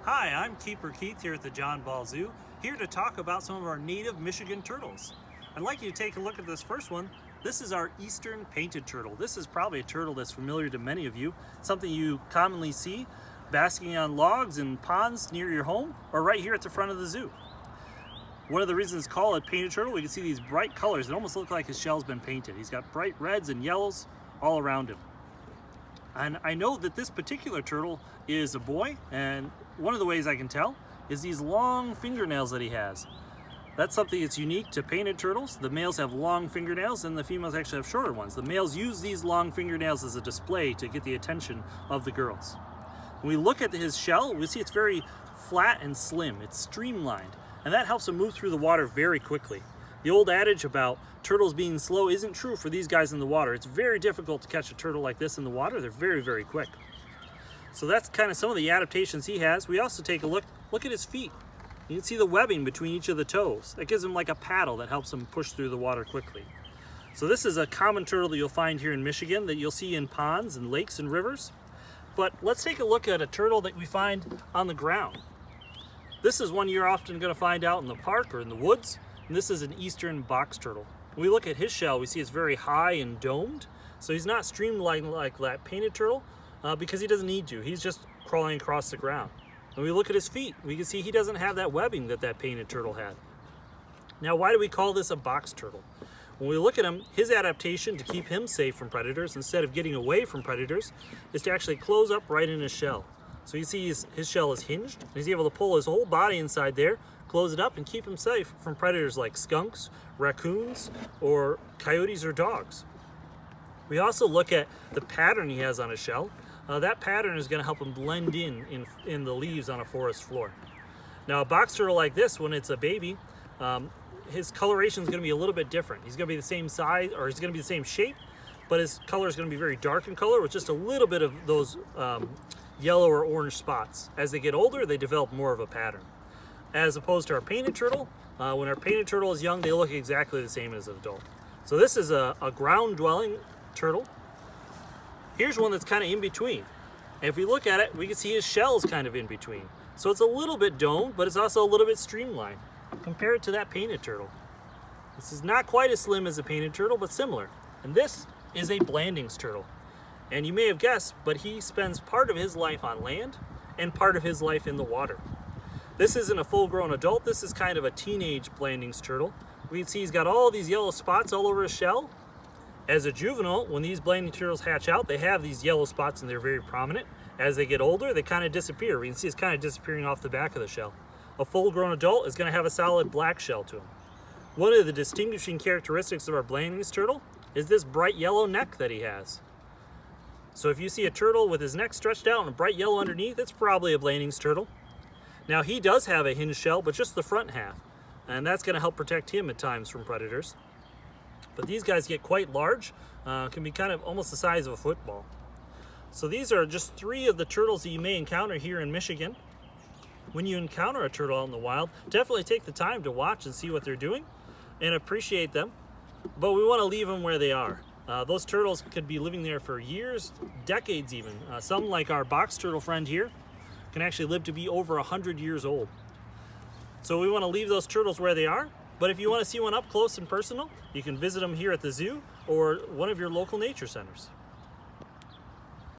Hi, I'm Keeper Keith here at the John Ball Zoo, here to talk about some of our native Michigan turtles. I'd like you to take a look at this first one. This is our eastern painted turtle. This is probably a turtle that's familiar to many of you, something you commonly see basking on logs and ponds near your home or right here at the front of the zoo. One of the reasons it's called a painted turtle, we can see these bright colors that almost look like his shell's been painted. He's got bright reds and yellows all around him. And I know that this particular turtle is a boy, and one of the ways I can tell is these long fingernails that he has. That's something that's unique to painted turtles. The males have long fingernails and the females actually have shorter ones. The males use these long fingernails as a display to get the attention of the girls. When we look at his shell, we see it's very flat and slim. It's streamlined, and that helps him move through the water very quickly. The old adage about turtles being slow isn't true for these guys in the water. It's very difficult to catch a turtle like this in the water. They're very, very quick. So that's kind of some of the adaptations he has. We also take a look at his feet. You can see the webbing between each of the toes. That gives him like a paddle that helps him push through the water quickly. So this is a common turtle that you'll find here in Michigan that you'll see in ponds and lakes and rivers. But let's take a look at a turtle that we find on the ground. This is one you're often going to find out in the park or in the woods. And this is an eastern box turtle. When we look at his shell, we see it's very high and domed. So he's not streamlined like that painted turtle because he doesn't need to. He's just crawling across the ground. When we look at his feet, we can see he doesn't have that webbing that painted turtle had. Now, why do we call this a box turtle? When we look at him, his adaptation to keep him safe from predators instead of getting away from predators is to actually close up right in his shell. So you see his shell is hinged, and he's able to pull his whole body inside there, close it up, and keep him safe from predators like skunks, raccoons, or coyotes or dogs. We also look at the pattern he has on his shell. That pattern is going to help him blend in the leaves on a forest floor. Now, a box turtle like this, when it's a baby, his coloration is going to be a little bit different. He's going to be the same size, or he's going to be the same shape, but his color is going to be very dark in color with just a little bit of those yellow or orange spots. As they get older, they develop more of a pattern. As opposed to our painted turtle, when our painted turtle is young, they look exactly the same as an adult. So this is a ground-dwelling turtle. Here's one that's kind of in between. And if we look at it, we can see his shell is kind of in between. So it's a little bit domed, but it's also a little bit streamlined compared to that painted turtle. This is not quite as slim as a painted turtle, but similar. And this is a Blandings turtle. And you may have guessed, but he spends part of his life on land and part of his life in the water. This isn't a full-grown adult. This is kind of a teenage Blandings turtle. We can see he's got all these yellow spots all over his shell. As a juvenile, when these Blanding turtles hatch out, they have these yellow spots and they're very prominent. As they get older, they kind of disappear. We can see it's kind of disappearing off the back of the shell. A full-grown adult is going to have a solid black shell to him. One of the distinguishing characteristics of our Blandings turtle is this bright yellow neck that he has. So if you see a turtle with his neck stretched out and a bright yellow underneath, it's probably a Blandings turtle. Now, he does have a hinged shell, but just the front half, and that's going to help protect him at times from predators. But these guys get quite large, can be kind of almost the size of a football. So these are just 3 of the turtles that you may encounter here in Michigan. When you encounter a turtle out in the wild, definitely take the time to watch and see what they're doing and appreciate them. But we want to leave them where they are. Those turtles could be living there for years, decades even. Some, like our box turtle friend here, can actually live to be over 100 years old. So we want to leave those turtles where they are. But if you want to see one up close and personal, you can visit them here at the zoo or one of your local nature centers.